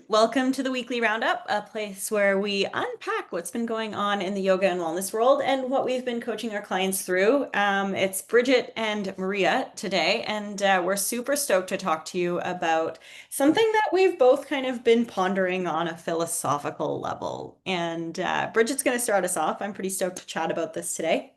Welcome to the Weekly Roundup, a place where we unpack what's been going on in the yoga and wellness world and what we've been coaching our clients through. It's Bridget and Marija today, and we're super stoked to talk to you about something that we've both kind of been pondering on a philosophical level. And Bridget's going to start us off. I'm pretty stoked to chat about this today.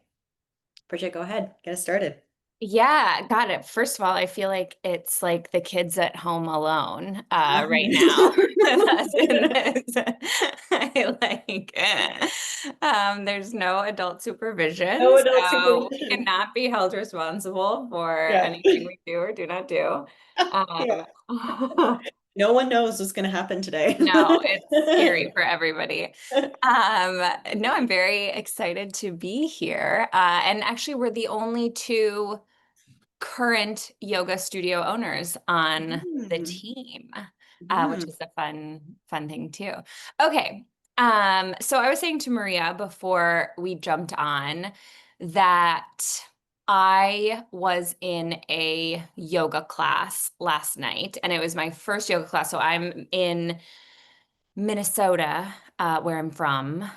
Bridget, go ahead, get us started. Yeah, got it. First of all, I feel like it's like the kids at home alone right now. That's in this. I there's no adult No supervision, adult so we supervision. cannot be held responsible for Yeah. anything we do or do not do. Yeah. Um, No one knows what's going to happen today. no, it's scary for everybody. No, I'm very excited to be here. And actually, we're the only two current yoga studio owners on the Hmm. team, which Yeah. is a fun thing too. Okay. So I was saying to Maria before we jumped on that I was in a yoga class last night, and it was my first yoga class. So I'm in Minnesota, where I'm from.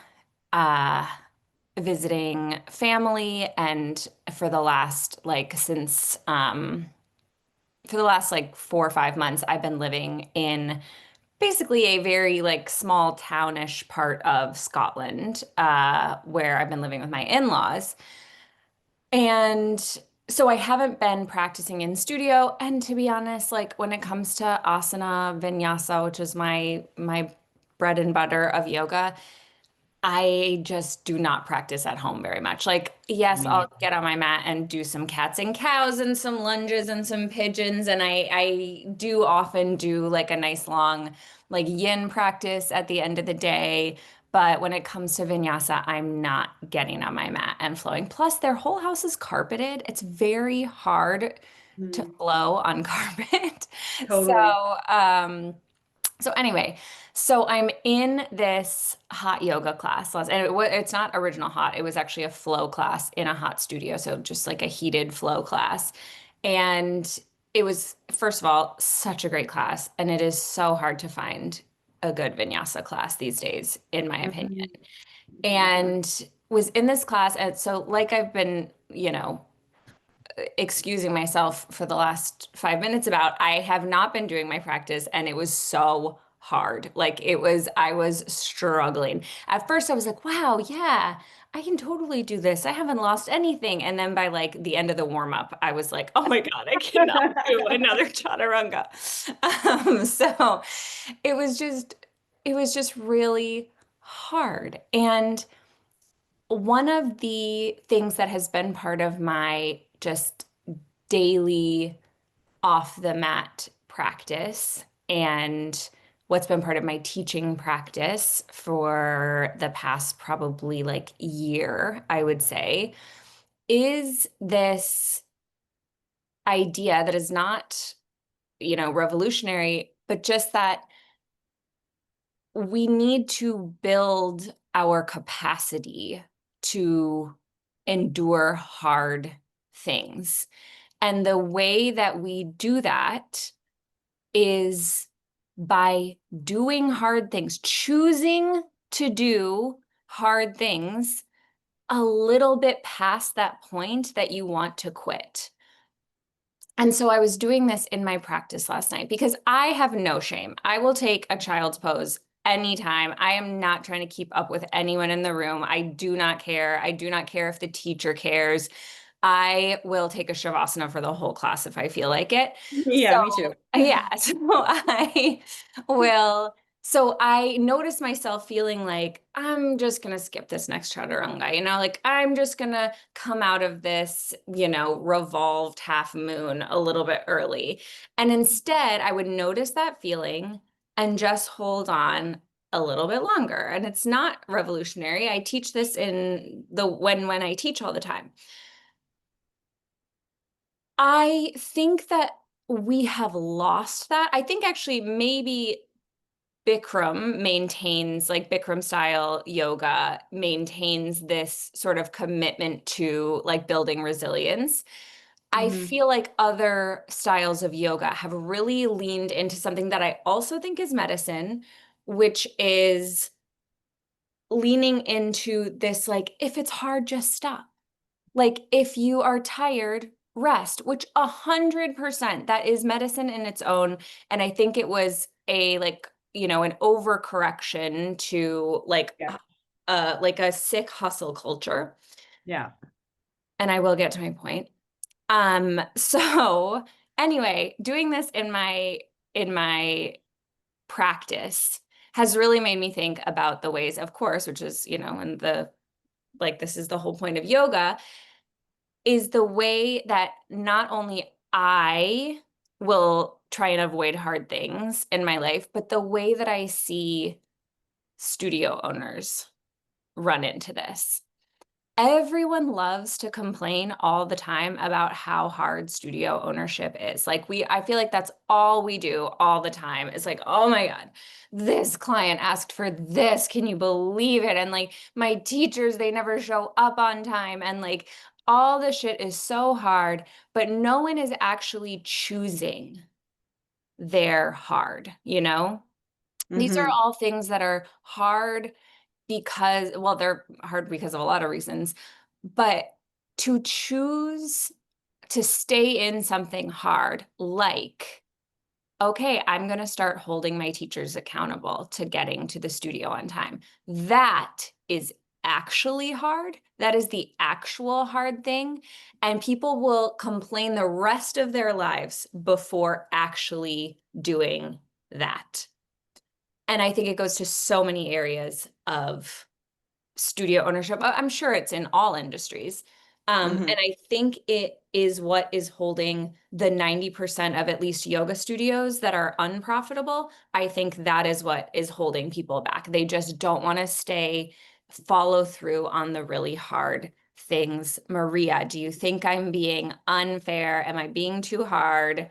Uh, Visiting family, and for the last like 4 or 5 months I've been living in basically a very like small townish part of Scotland, where I've been living with my in-laws. And so I haven't been practicing in studio, and to be honest, like when it comes to asana vinyasa, which is my bread and butter of yoga, I just do not practice at home very much. Like, yes, I'll get on my mat and do some cats and cows and some lunges and some pigeons. And I do often do like a nice long like yin practice at the end of the day. But when it comes to vinyasa, I'm not getting on my mat and flowing. Plus, their whole house is carpeted. It's very hard to Hmm. flow on carpet. So, Totally. um, so anyway, so I'm in this hot yoga class, and it's not original hot. It was actually a flow class in a hot studio, so just like a heated flow class. And it was, first of all, such a great class, and it is so hard to find a good vinyasa class these days, in my opinion. Mhm. And was in this class, and so like I've been, excusing myself for the last 5 minutes about, I have not been doing my practice, and it was so hard. I was struggling. At first, I was like, wow, yeah, I can totally do this. I haven't lost anything. And then by like the end of the warm up, I was like, oh my God, I cannot do another chaturanga. So it was just, it was just really hard. And one of the things that has been part of my just daily off the mat practice, and what's been part of my teaching practice for the past probably like year, I would say, is this idea that is not, revolutionary, but just that we need to build our capacity to endure hard things. And the way that we do that is by doing hard things, choosing to do hard things a little bit past that point that you want to quit. And so I was doing this in my practice last night because I have no shame. I will take a child's pose anytime. I am not trying to keep up with anyone in the room. I do not care. I do not care if the teacher cares. I will take a shavasana for the whole class if I feel like it. Yeah, So, me too. yeah, so I will. So I noticed myself feeling like I'm just gonna skip this next chaturanga, like I'm just gonna come out of this, revolved half moon a little bit early. And instead, I would notice that feeling and just hold on a little bit longer. And it's not revolutionary. I teach this in the when I teach all the time. I think that we have lost that. I think actually maybe Bikram maintains, like Bikram style yoga maintains this sort of commitment to like building resilience. I Hmm. feel like other styles of yoga have really leaned into something that I also think is medicine, which is leaning into this, like, if it's hard, just stop. Like, if you are tired, rest, which 100% that is medicine in its own. And I think it was a, like, an overcorrection to Yeah. like a sick hustle culture. Yeah. And I will get to my point. So anyway, doing this in my practice has really made me think about the ways, of course, which is, and the like this is the whole point of yoga, is the way that not only I will try and avoid hard things in my life, but the way that I see studio owners run into this. Everyone loves to complain all the time about how hard studio ownership is. Like I feel like that's all we do all the time. It's like, oh my God, this client asked for this. Can you believe it? And like my teachers, they never show up on time. And like all the shit is so hard, but no one is actually choosing their hard, you know? These are Hmm. all things that are hard because, well, they're hard because of a lot of reasons, but to choose to stay in something hard, like, okay, I'm going to start holding my teachers accountable to getting to the studio on time. That is actually hard. That is the actual hard thing. And people will complain the rest of their lives before actually doing that. And I think it goes to so many areas of studio ownership. I'm sure it's in all industries. And Hmm. I think it is what is holding the 90% of at least yoga studios that are unprofitable. I think that is what is holding people back. They just don't want to follow through on the really hard things. Marija, do you think I'm being unfair? Am I being too hard?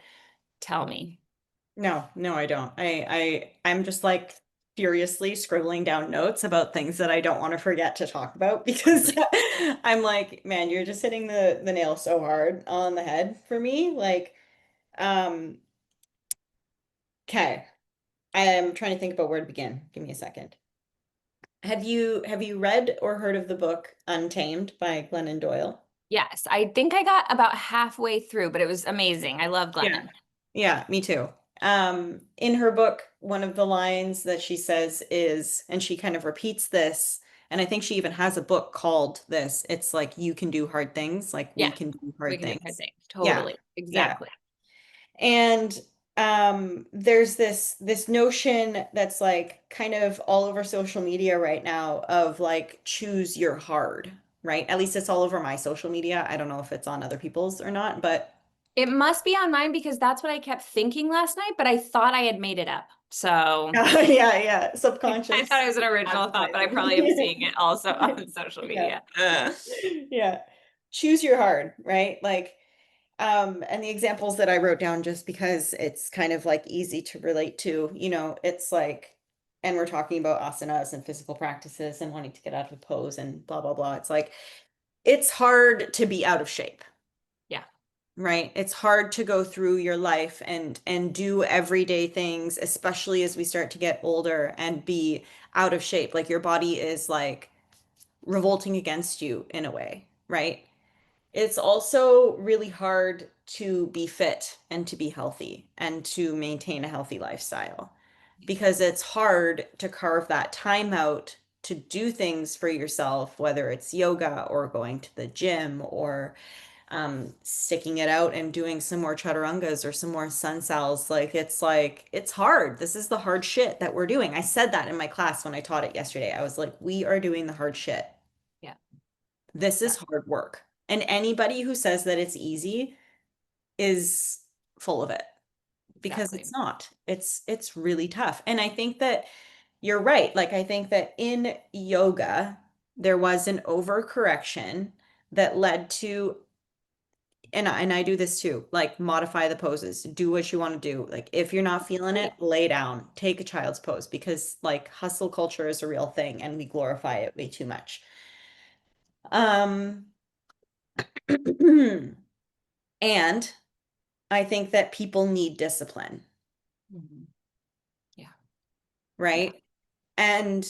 Tell me. No, no, I don't. I'm just like furiously scribbling down notes about things that I don't want to forget to talk about because Totally. I'm like, man, you're just hitting the nail so hard on the head for me. Like, um, okay. I am trying to think about where to begin. Give me a second. Have you read or heard of the book Untamed by Glennon Doyle? Yes, I think I got about halfway through, but it was amazing. I love Yeah. Glennon. Yeah, me too. In her book, one of the lines that she says is, and she kind of repeats this, and I think she even has a book called this. It's like you can do hard things, like we Yeah, can do we hard can do hard things. things. Yeah. Totally. Yeah. Exactly. And there's this notion that's like kind of all over social media right now of like choose your hard, right? At least it's all over my social media. I don't know if it's on other people's or not, but It must be on mine because that's what I kept thinking last night, but I thought I had made it up. So yeah, yeah, I thought it subconscious was an original thought, but I probably am advertising. seeing it also on social Yeah. media. Yeah. Choose your hard, right? Like, and the examples that I wrote down just because it's kind of like easy to relate to, it's like, and we're talking about asanas and physical practices and wanting to get out of a pose and blah, blah, blah. It's like, it's hard to be out of shape, Yeah. right? It's hard to go through your life and do everyday things, especially as we start to get older and be out of shape. Like your body is like revolting against you in a way, right? It's also really hard to be fit and to be healthy and to maintain a healthy lifestyle because it's hard to carve that time out to do things for yourself, whether it's yoga or going to the gym or sticking it out and doing some more chaturangas or some more sun cells. Like it's hard. This is the hard shit that we're doing. I said that in my class when I taught it yesterday. I was like, we are doing the hard shit. Yeah. This is hard work. And anybody who says that it's easy is full of it because Exactly. it's not. It's really tough. And I think that you're right. Like I think that in yoga there was an overcorrection that led to and I do this too, like modify the poses, do what you want to do. Like if you're not feeling it, Right. lay down, take a child's pose because like hustle culture is a real thing and we glorify it way too much. Um And I think that people need discipline, Mhm. Yeah. Yeah. right? And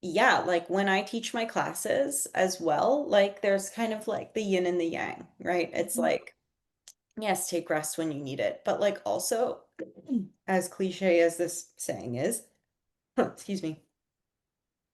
yeah, like when I teach my classes as well, like there's kind of like the yin and the yang, right? It's Mhm. like, yes, take rest when you need it, but like also, as cliche as this saying is, excuse me,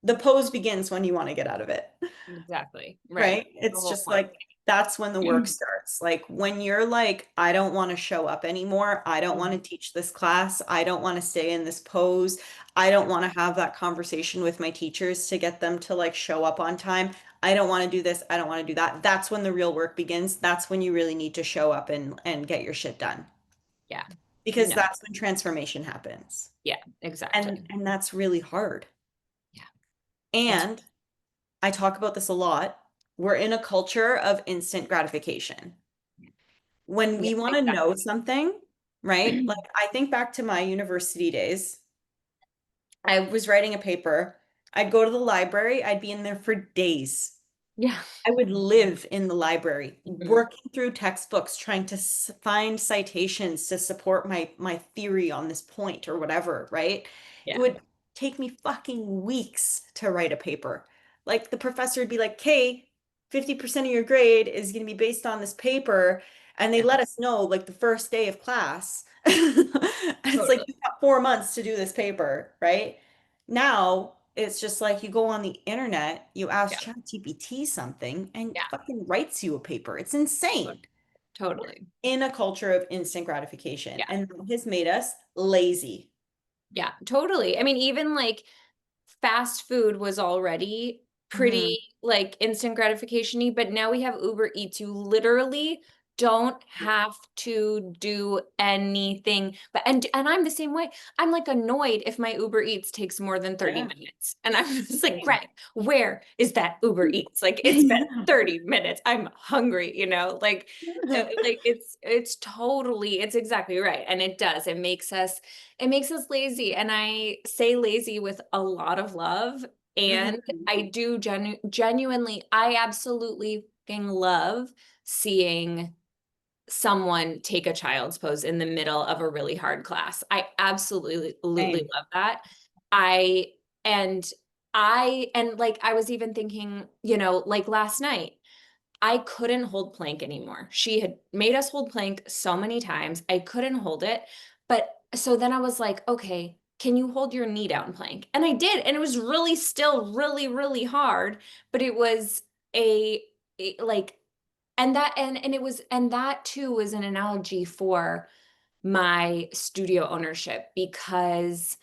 the pose begins when you want to get out of it. Exactly. Right. Right? The It's whole just point. like that's when the work starts. Like when you're like, I don't want to show up anymore. I don't want to Mhm. teach this class. I don't want to stay in this pose. I don't want to have that conversation with my teachers to get them to like show up on time. I don't want to do this. I don't want to do that. That's when the real work begins. That's when you really need to show up and get your shit done. Yeah. Because No. that's when transformation happens. Yeah, exactly. And that's really hard. Yeah. That's And I talk about this a lot. We're in a culture of instant gratification. When yeah, we want to know exactly. something, right? Like I think back to my university days. I was writing a paper. I'd go to the library. I'd be in there for days. Yeah. I would live in the library, Mhm. working through textbooks, trying to find citations to support my theory on this point or whatever, right? It Yeah. would take me fucking weeks to write a paper. Like the professor would be like, "Kay, 50% of your grade is going to be based on this paper." And they Yeah. let us know like the first day of class. It's like Totally. you've got 4 months to do this paper, right? Now it's just like you go on the internet, you Yeah. ask ChatGPT something, and it Yeah. fucking writes you a paper. It's insane. We're Totally. in a culture of instant gratification, Yeah. and that has made us lazy. Yeah. Totally. I mean, even like fast food was already Mhm. pretty like instant gratification-y, but now we have Uber Eats. You literally don't have to do anything. But and I'm the same way. I'm like annoyed if my Uber Eats takes more than 30 Yeah. minutes. And I'm just like, Same. Greg, where is that Uber Eats? Like it's been 30 minutes. I'm hungry, like it's totally it's exactly right. And it does. It makes us lazy. And I say lazy with a lot of love. And Mhm. I do genuinely, I absolutely fucking love seeing someone take a child's pose in the middle of a really hard class. I absolutely Same. love that. I, and and like, I was even thinking, like last night, I couldn't hold plank anymore. She had made us hold plank so many times. I couldn't hold it. But so then I was like, okay, can you hold your knee down plank? And I did. And it was really still really, really hard. But it was like, and that too was an analogy for my studio ownership because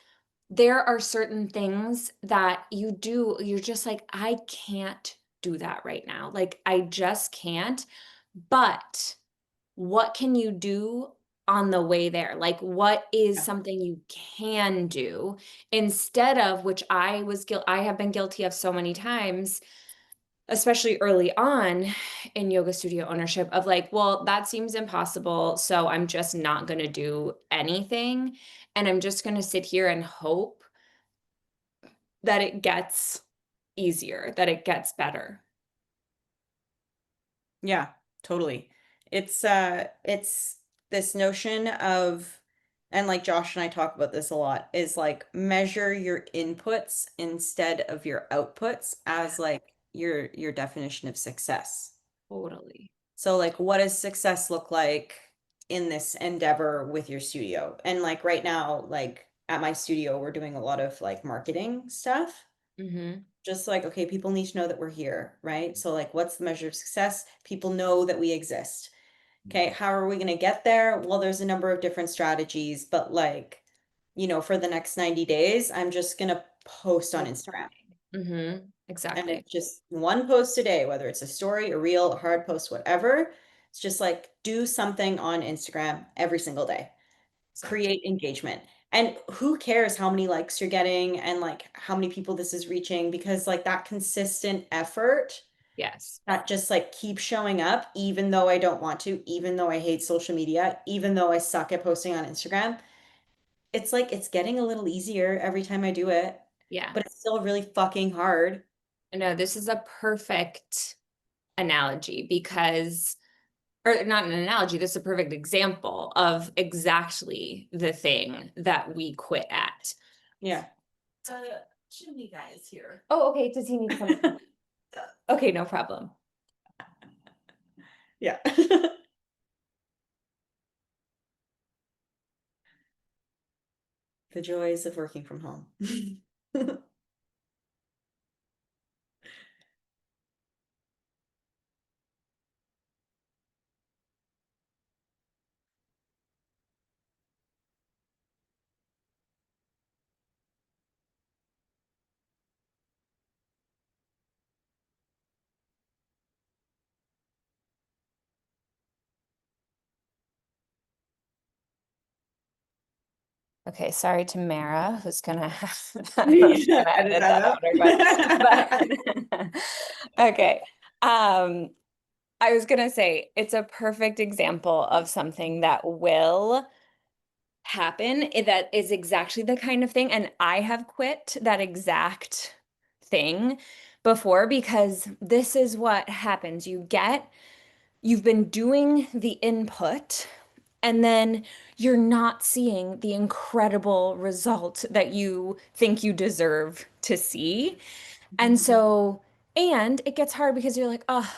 there are certain things that you're just like, I can't do that right now. Like, I just can't. But what can you do on the way there? Like, what is Yeah. something you can do instead of which I have been guilty of so many times, especially early on in yoga studio ownership of like, well, that seems impossible. So I'm just not going to do anything. And I'm just going to sit here and hope that it gets easier, that it gets better. Yeah, totally. It's this notion of, and like Josh and I talk about this a lot, is like measure your inputs instead of your outputs as like your definition of success. Totally. So like what does success look like in this endeavor with your studio? And like right now, like at my studio, we're doing a lot of like marketing stuff. Mm-hmm. Just like, okay, people need to know that we're here, right? So like what's the measure of success? People know that we exist. Okay, how are we going to get there? Well, there's a number of different strategies, but like, for the next 90 days, I'm just going to post on Instagram. Mm-hmm. And Exactly. it's just one post a day, whether it's a story, a reel, a hard post, whatever. It's just like do something on Instagram every single day. Exactly. Create engagement. And who cares how many likes you're getting and like how many people this is reaching? Because like that consistent effort Yes. that just like keeps showing up, even though I don't want to, even though I hate social media, even though I suck at posting on Instagram, it's like it's getting a little easier every time I do it, Yeah. but it's still really fucking hard. No, this is a perfect analogy because or not an analogy, this is a perfect example of exactly the thing that we quit at. Yeah. Chimney guy is here. Oh, okay. Does he need some? Okay, no problem. Yeah. The joys of working from home. Okay, sorry to Mara, who's gonna have Yeah, gonna edit edit that that out. out, but okay. I was gonna say it's a perfect example of something that will happen that is exactly the kind of thing. And I have quit that exact thing before because this is what happens. You've been doing the input and then you're not seeing the incredible result that you think you deserve to see. And so, and it gets hard because you're like, oh,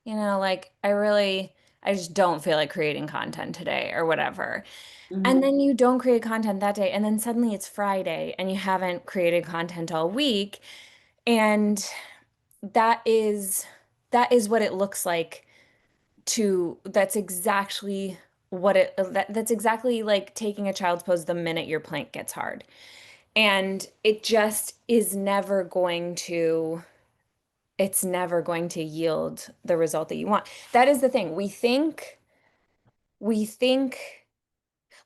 like I just don't feel like creating content today or whatever. And Mhm. then you don't create content that day, and then suddenly it's Friday and you haven't created content all week. And that is that is what it looks like that's exactly that's exactly like taking a child's pose the minute your plank gets hard. And it just is never going to it's never going to yield the result that you want. That is the thing. We think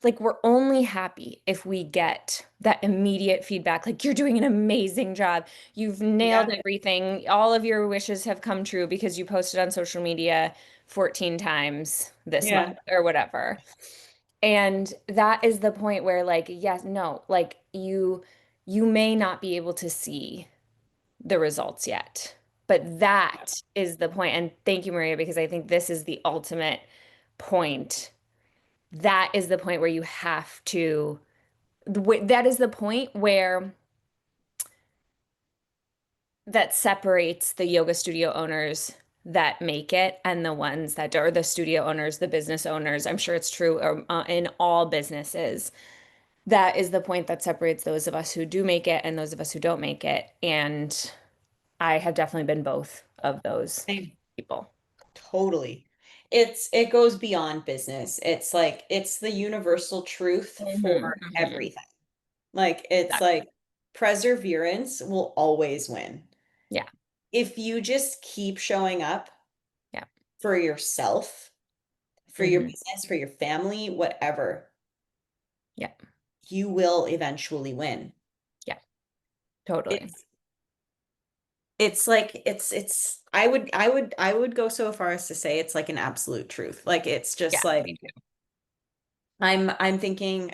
like we're only happy if we get that immediate feedback, like you're doing an amazing job. You've nailed Yeah. everything. All of your wishes have come true because you posted on social media 14 times this month Yeah. or whatever. And that is the point where like, yes, no, like you may not be able to see the results yet. But that is the point. And thank you, Maria, because I think this is the ultimate point. That is the point where you have to, that is the point where that separates the yoga studio owners that make it and the ones that are the studio owners, the business owners. I'm sure it's true in all businesses. That is the point that separates those of us who do make it and those of us who don't make it. And I have definitely been both of those Same. people. Totally. It goes beyond business. It's like it's the universal truth Hmm. for Hmm. everything. Like it's Exactly. like perseverance will always win. Yeah. If you just keep showing up Yeah. for yourself, for your Hmm. business, for your family, whatever, Yeah. you will eventually win. Yeah. Totally. It's it's like I would go so far as to say it's like an absolute truth. Like it's Yeah. just like Me too. I'm thinking,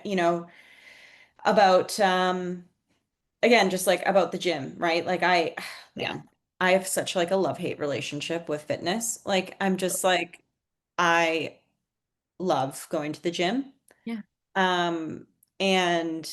about again, just like about the gym, right? Like Yeah. man, I have such like a love-hate relationship with fitness. Like I'm just like I love going to the gym. Yeah. Um and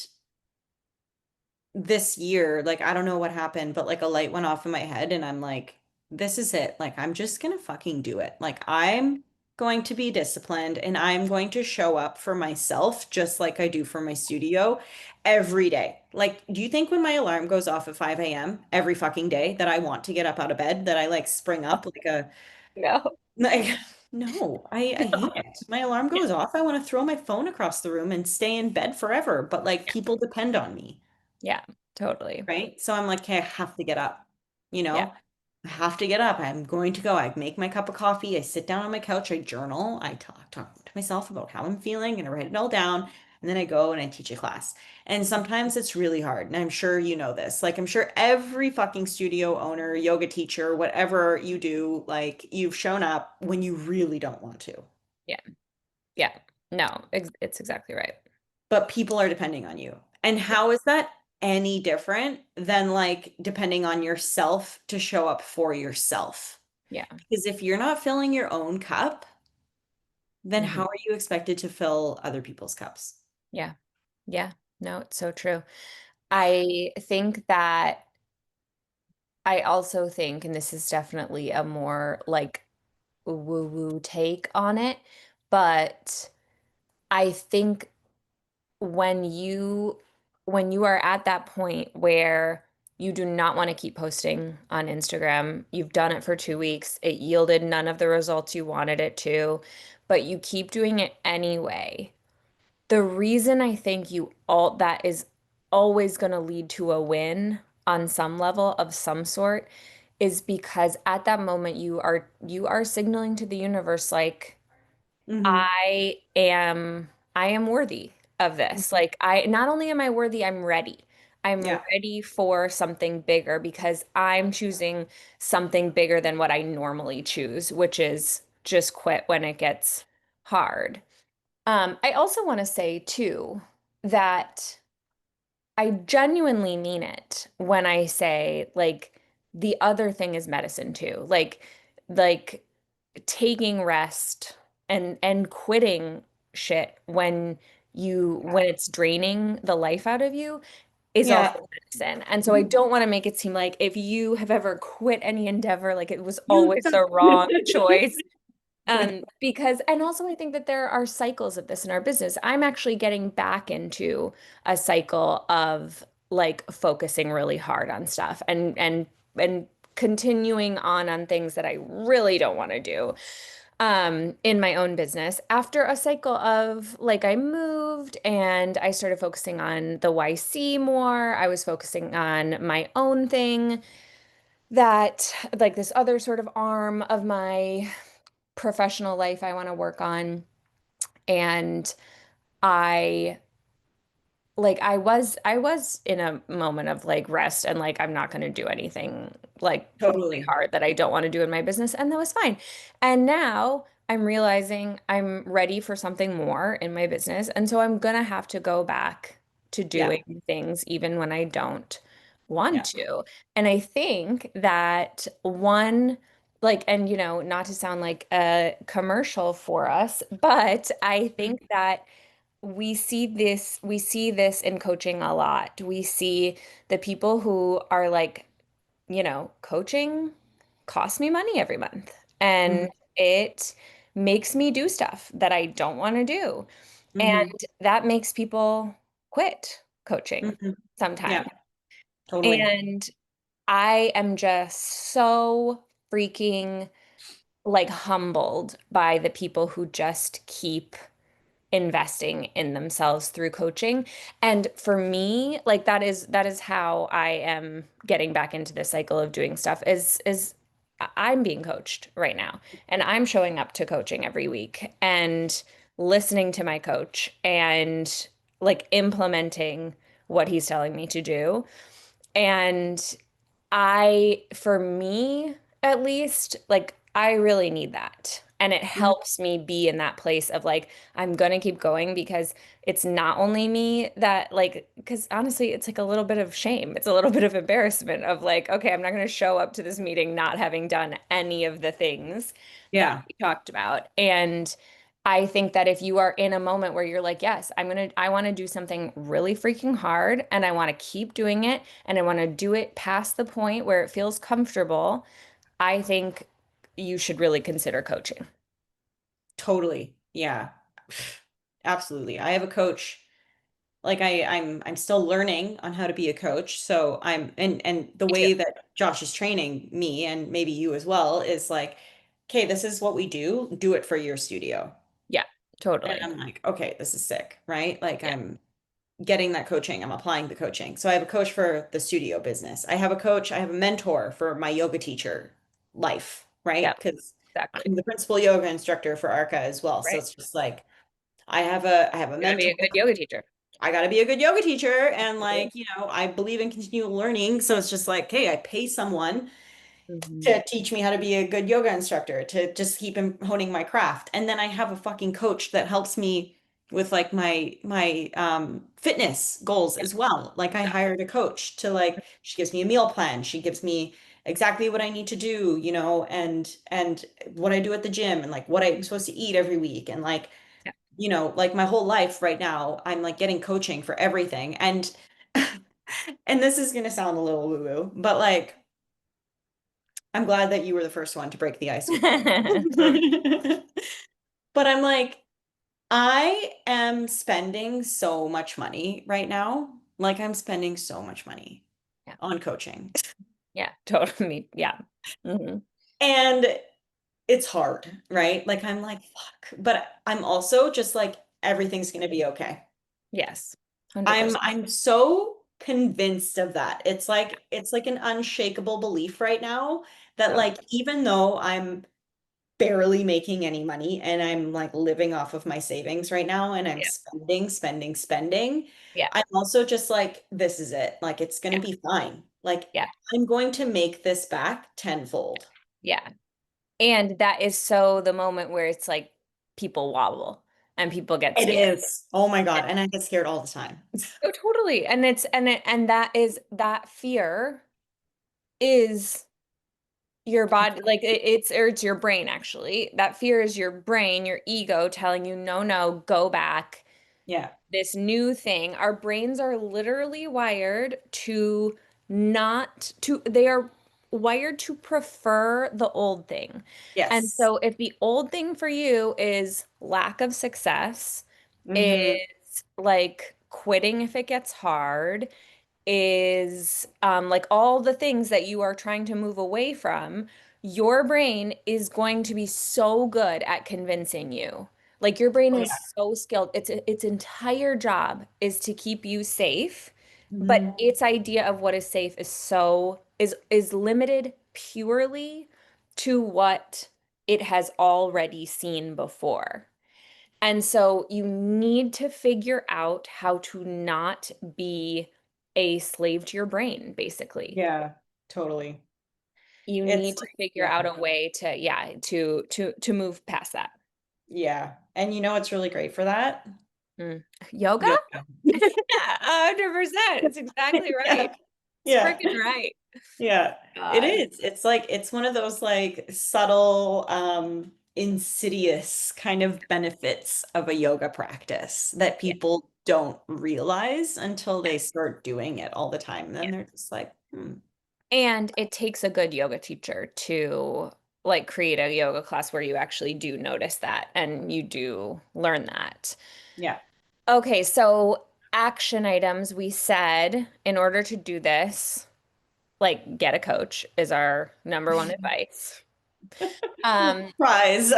this year, like I don't know what happened, but like a light went off in my head and I'm like, this is it. Like I'm just gonna fucking do it. Like I'm going to be disciplined and I'm going to show up for myself just like I do for my studio every day. Like, do you think when my alarm goes off at 5 a.m. every fucking day that I want to get up out of bed, that I like spring up like a No. like no, I hate it. My alarm Yeah. goes off. I want to throw my phone across the room and stay in bed forever, but like people depend on me. Yeah. Totally. Right? So I'm like, okay, I have to get up. You Yeah. know, I have to get up. I'm going to go. I make my cup of coffee. I sit down on my couch. I journal. I talk to myself about how I'm feeling and I write it all down. And then I go and I teach a class. And sometimes it's really hard. And I'm sure you know this. Like, I'm sure every fucking studio owner, yoga teacher, whatever you do, like, you've shown up when you really don't want to. Yeah. Yeah. No, it's exactly right. But people are depending on you. And Yeah. how is that any different than like depending on yourself to show up for yourself? Yeah. Because if you're not filling your own cup, then how Mhm. are you expected to fill other people's cups? Yeah. Yeah. No, it's so true. I think that I also think, and this is definitely a more like woo-woo take on it, but I think when you when you are at that point where you do not want to keep posting on Instagram, you've done it for 2 weeks, it yielded none of the results you wanted it to, but you keep doing it anyway. The reason I think you all that is always going to lead to a win on some level of some sort is because at that moment you are signaling to the universe like Hmm. I am worthy of this. Like I not only am I worthy, I'm ready. I'm Yeah. ready for something bigger because I'm choosing something bigger than what I normally choose, which is just quit when it gets hard. I also want to say too that I genuinely mean it when I say like the other thing is medicine too. Like taking rest and quitting shit when it's draining the life out of you is Yeah. also medicine. And so I don't want to make it seem like if you have ever quit any endeavor, like it was You always the wrong choice. Because, and also I think that there are cycles of this in our business. I'm actually getting back into a cycle of like focusing really hard on stuff and continuing on things that I really don't want to do in my own business after a cycle of like I moved and I started focusing on the YC more. I was focusing on my own thing that like this other sort of arm of my professional life I want to work on. And I I was in a moment of like rest and like I'm not going to do anything like really totally. hard that I don't want to do in my business and that was fine. And now I'm realizing I'm ready for something more in my business and so I'm going to have to go back to Yeah. doing things even when I don't want Yeah. to. And I think that one like and not to sound like a commercial for us, but I think that we see this in coaching a lot. We see the people who are like, coaching costs me money every month and Hmm. it makes me do stuff that I don't want to do. Hmm. And that makes people quit coaching Hmm. Yeah. sometimes. Totally. And I am just so freaking like humbled by the people who just keep investing in themselves through coaching. And for me, like that is how I am getting back into the cycle of doing stuff is I'm being coached right now and I'm showing up to coaching every week and listening to my coach and like implementing what he's telling me to do. And for me, at least, like, I really need that. And it Mhm. helps me be in that place of like, I'm gonna keep going because it's not only me that, like, because honestly, it's like a little bit of shame. It's a little bit of embarrassment of like, okay, I'm not gonna show up to this meeting not having done any of the things that Yeah. we talked about. And I think that if you are in a moment where you're like, yes, I want to do something really freaking hard and I want to keep doing it and I want to do it past the point where it feels comfortable, I think you should really consider coaching. Totally. Yeah. Absolutely. I have a coach. Like I'm still learning on how to be a coach. So and the Me too. way that Josh is training me and maybe you as well is like, okay, this is what we do. Do it for your studio. Yeah, And totally. I'm like, okay, this is sick, right? Like Yeah. I'm getting that coaching. I'm applying the coaching. So I have a coach for the studio business. I have a coach, I have a mentor for my yoga teacher life, right? Yeah, Because exactly. I'm the principal yoga instructor for ARCA as well. So Right. it's just like I have a You gotta be mentor. a good yoga teacher. I got to be a good yoga teacher and Mhm. like, I believe in continual learning. So it's just like, hey, I pay someone Mhm. to teach me how to be a good yoga instructor, to just keep honing my craft. And then I have a fucking coach that helps me with like my fitness goals Yeah, as well. Like I hired a coach to like she gives me a meal plan. She gives me exactly what I need to do, and what I do at the gym and like what I'm supposed to eat every week and like, Yeah. like my whole life right now, I'm like getting coaching for everything. And and this is gonna sound a little woo-woo, but like I'm glad that you were the first one to break the ice with me. But I'm like, I am spending so much money right now. Like I'm spending so much money Yeah. on coaching. Yeah, totally. Yeah. Hmm. And it's hard, right? Like I'm like, fuck. But I'm also just like, everything's gonna be okay. Yes. I'm 100%. I'm so convinced of that. It's like an unshakable belief right now that Totally. like even though I'm barely making any money and I'm like living off of my savings right now and I'm Yeah. spending, spending, spending, Yeah. I'm also just like, this is it. Like it's gonna Yeah. be fine. Like Yeah. I'm going to make this back tenfold. Yeah. And that is so the moment where it's like people wobble and people get It scared. is. Oh my God. And I get scared all the time. Oh, totally. And that is that fear is your body, like it's your brain actually. That fear is your brain, your ego telling you, no, no, go back. Yeah. This new thing. Our brains are literally wired to not to, they are wired to prefer the old thing. And Yes. so if the old thing for you is lack of success, Hmm. is like quitting if it gets hard, is like all the things that you are trying to move away from, your brain is going to be so good at convincing you. Like your brain Oh is yeah. so skilled. Its entire job is to keep you safe, but Hmm. its idea of what is safe is limited purely to what it has already seen before. And so you need to figure out how to not be a slave to your brain, basically. Yeah, totally. You It's need to like, figure yeah, out a way to, yeah, to move past that. yeah. And you know what's really great for that? Mm. Yoga? Yoga. Yeah, 100%. It's exactly right. Yeah. It's Yeah. freaking right. Yeah. It God. is. It's like it's one of those like subtle, insidious kind of benefits of a yoga practice that Yeah. people don't realize until they start doing it all the time. And then Yeah. they're just like, hmm. And it takes a good yoga teacher to like create a yoga class where you actually do notice that and you do learn that. Yeah. Okay, so action items, we said in order to do this, like get a coach is our number one advice. Um, Surprise.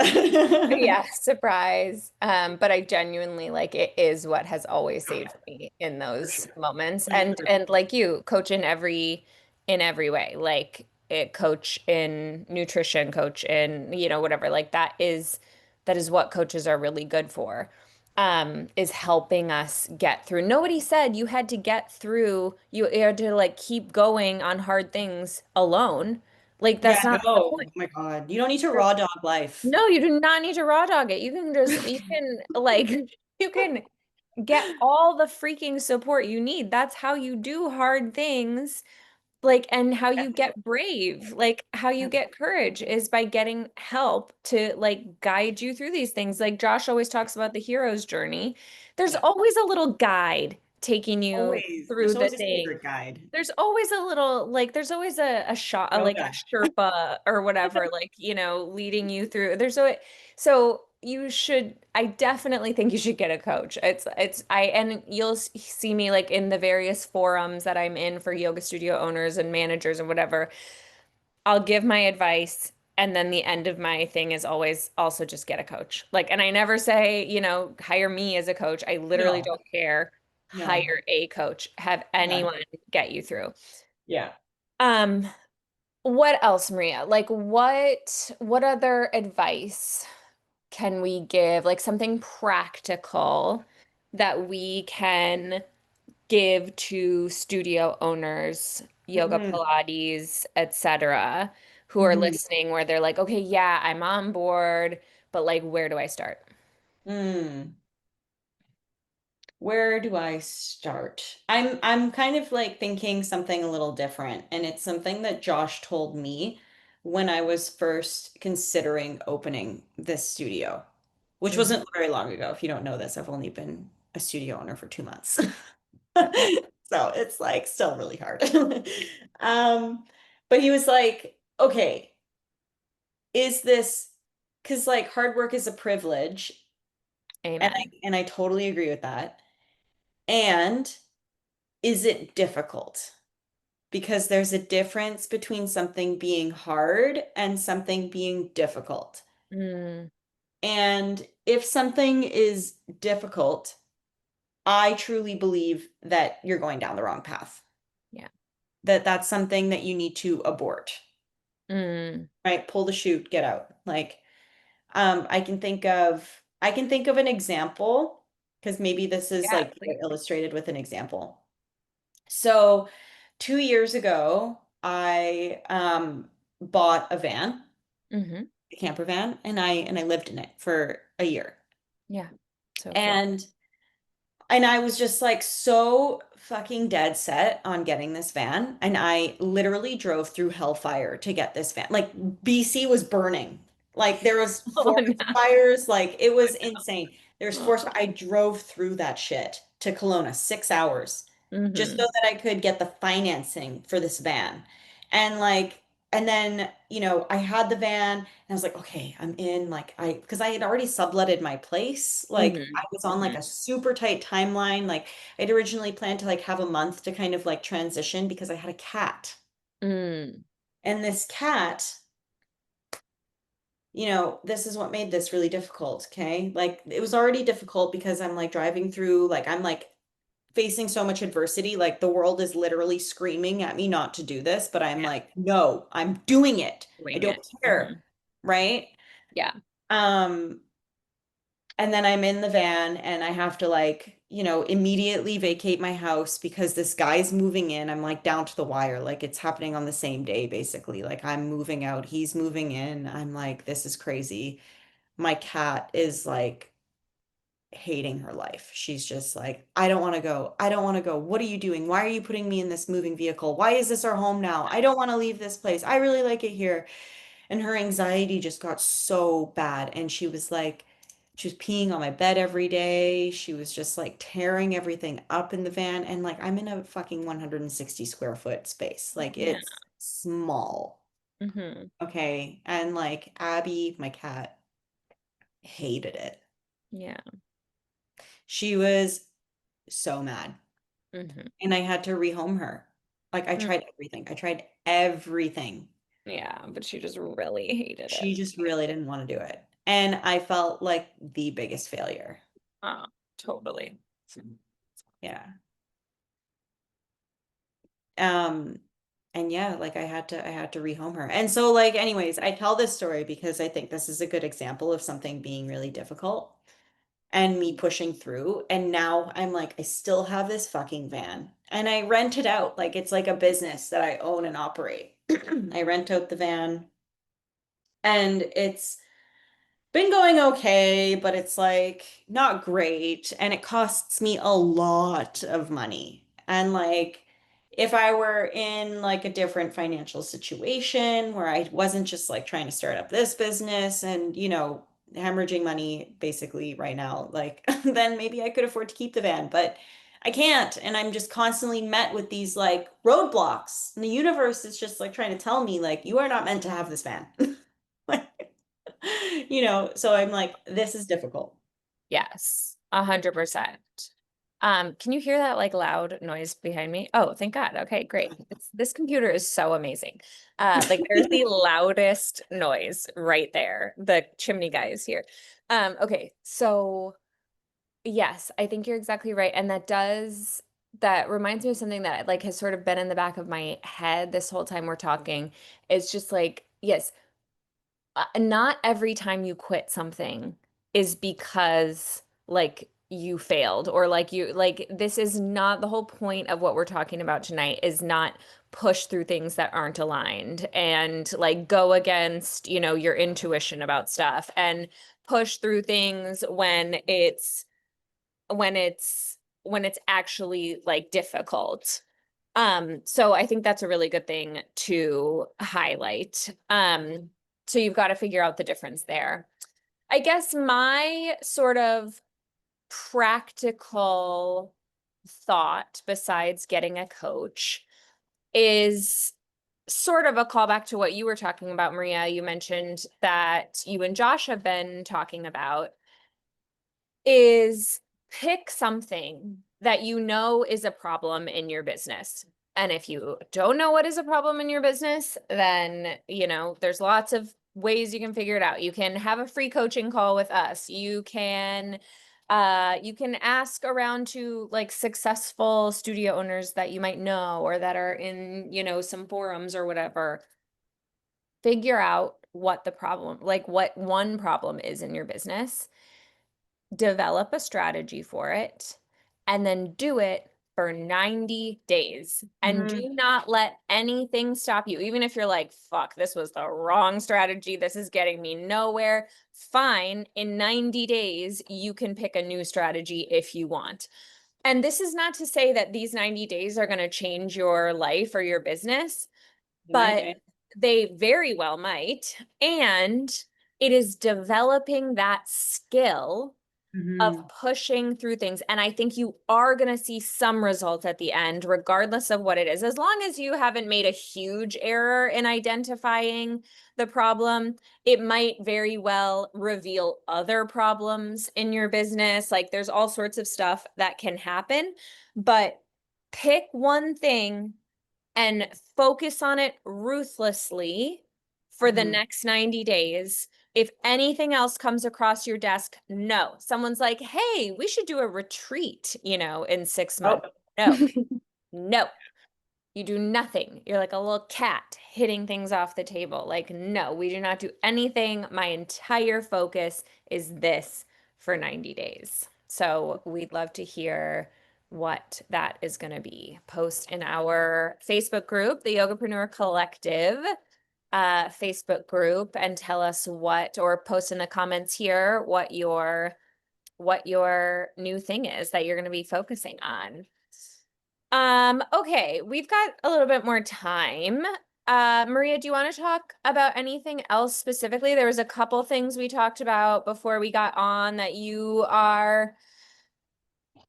yeah, surprise. But I genuinely like it is what has always Oh, yeah, saved me in for those sure. moments. And 100%. and like you, coach in every way. Like it coach in nutrition, coach in, whatever. Like that is what coaches are really good for. Is helping us get through. Nobody said you had to get through, you had to like keep going on hard things alone. Like Yeah, that's not no. the Oh point. my God. You don't need to raw dog life. No, you do not need to raw dog it. You can like, you can get all the freaking support you need. That's how you do hard things. Like, and how you get brave, like how you get courage is by getting help to like guide you through these things. Like Josh always talks about the hero's journey. There's Yeah. always a little guide taking you Always. through There's the always a thing. secret guide. There's always a little like there's always a shot like Yoga. a Sherpa or whatever like leading you through. So you should I definitely think you should get a coach. It's I and you'll see me like in the various forums that I'm in for yoga studio owners and managers and whatever. I'll give my advice and then the end of my thing is always also just get a coach. Like and I never say, hire me as a coach. I literally No, don't care. no. Hire a coach. Have Yeah. anyone get you through. Yeah. Um, what else, Maria? Like what other advice can we give? Like something practical that we can give to studio owners, yoga Hmm. Pilates, etc., who are Hmm. listening where they're like, "Okay, yeah, I'm on board, but like where do I start?" Hmm. Where do I start? I'm kind of like thinking something a little different, and it's something that Josh told me when I was first considering opening this studio, which Mhm. wasn't very long ago. If you don't know this, I've only been a studio owner for 2 months. Yeah. So it's like still really hard. Um, but he was like, okay, is this because like hard work is a privilege, and Amen. I totally agree with that. And is it difficult? Because there's a difference between something being hard and something being difficult. Mm, And if something is difficult, I truly believe that you're going down the wrong path. yeah. That that's something that you need to abort, Mm, right? Pull the chute, get out. Like, I can think of an example because maybe this is yeah, like please. illustrated with an example. So 2 years ago, I bought a van, Hmm. a camper van, and I lived in it for a year. Yeah. So cool. And I was just like so fucking dead set on getting this van. And I literally drove through hellfire to get this van. Like BC was burning. Like there was Oh forest fires. Like it was insane. There's forest. I drove through that shit to Kelowna, 6 hours, no. just Hmm. so that I could get the financing for this van. And like, and then, I had the van and I was like, okay, I'm in like because I had already subletted my place. Like Hmm. I was on like Hmm. a super tight timeline. Like I'd originally planned to like have a month to kind of like transition because I had a cat. Mm. And this cat, this is what made this really difficult, okay? Like it was already difficult because I'm like driving through, like I'm like facing so much adversity. Like the world is literally screaming at me not to do this, but I'm Yeah. like, no, I'm doing it. I Doing don't it. Hmm. care, right? Yeah. Um, and then I'm in the van and I have to like, immediately vacate my house because this guy's moving in. I'm like down to the wire. Like it's happening on the same day, basically. Like I'm moving out, he's moving in. I'm like, this is crazy. My cat is like hating her life. She's just like, I don't want to go. I don't want to go. What are you doing? Why are you putting me in this moving vehicle? Why is this our home now? I don't want to leave this place. I really like it here. And her anxiety just got so bad. And she was peeing on my bed every day. She was just like tearing everything up in the van. And like, I'm in a fucking 160 square foot space. Like, Yeah. it's small. Hmm. Okay. And like, Abby, my cat, hated it. Yeah. She was so mad. Hmm. And I had to rehome her. Like, I tried everything. I tried everything. Yeah, but she just really hated it. She just really didn't want to do it. And I felt like the biggest failure. Oh, totally. Yeah. Um, and yeah, like I had to rehome her. And so like anyways, I tell this story because I think this is a good example of something being really difficult and me pushing through. And now I'm like, I still have this fucking van and I rent it out. Like it's like a business that I own and operate. I rent out the van and it's been going okay, but it's like not great. And it costs me a lot of money. And like, if I were in like a different financial situation where I wasn't just like trying to start up this business and, hemorrhaging money basically right now, like, then maybe I could afford to keep the van, but I can't. And I'm just constantly met with these like roadblocks. And the universe is just like trying to tell me, like, you are not meant to have this van. Like, so I'm like, this is difficult. Yes, 100%. Can you hear that like loud noise behind me? Oh, thank God. Okay, great. This computer is so amazing. Like there's the loudest noise right there. The chimney guy is here. Okay, so yes, I think you're exactly right. And that reminds me of something that like has sort of been in the back of my head this whole time we're talking. It's just like, yes, not every time you quit something is because like you failed or like you like this is not the whole point of what we're talking about tonight is not push through things that aren't aligned and like go against, your intuition about stuff and push through things when it's when it's actually like difficult. So I think that's a really good thing to highlight. So you've got to figure out the difference there. I guess my sort of practical thought, besides getting a coach, is sort of a callback to what you were talking about, Maria. You mentioned that you and Josh have been talking about is pick something that you know is a problem in your business. And if you don't know what is a problem in your business, then, there's lots of ways you can figure it out. You can have a free coaching call with us. You can ask around to like successful studio owners that you might know or that are in, some forums or whatever. Figure out what the problem, like what one problem is in your business, develop a strategy for it, and then do it for 90 days. And do Mhm. not let anything stop you. Even if you're like, fuck, this was the wrong strategy. This is getting me nowhere. Fine. In 90 days, you can pick a new strategy if you want. And this is not to say that these 90 days are going to change your life or your business, but Right. they very well might. And it is developing that skill of Mhm. pushing through things. And I think you are going to see some results at the end, regardless of what it is. As long as you haven't made a huge error in identifying the problem, it might very well reveal other problems in your business. Like there's all sorts of stuff that can happen, but pick one thing and focus on it ruthlessly for the Mhm. next 90 days. If anything else comes across your desk, no. Someone's like, hey, we should do a retreat, in 6 months. Oh. No, no. You do nothing. You're like a little cat hitting things off the table. Like, no, we do not do anything. My entire focus is this for 90 days. So we'd love to hear what that is going to be. Post in our Facebook group, the Yogapreneur Collective Facebook group, and tell us or post in the comments here what your new thing is that you're going to be focusing on. Okay, we've got a little bit more time. Maria, do you want to talk about anything else specifically? There was a couple things we talked about before we got on that you are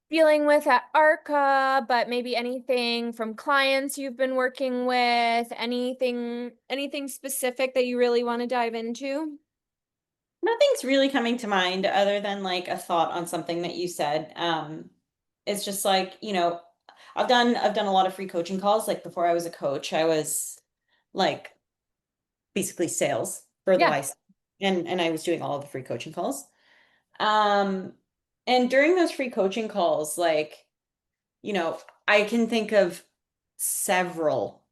dealing with at ARCA, but maybe anything from clients you've been working with, anything specific that you really want to dive into? Nothing's really coming to mind other than like a thought on something that you said. It's just like, I've done a lot of free coaching calls. Like before I was a coach, I was like basically sales for the Yeah, YC, and I was doing all of the free coaching calls. Um, and during those free coaching calls, like, you know, I can think of several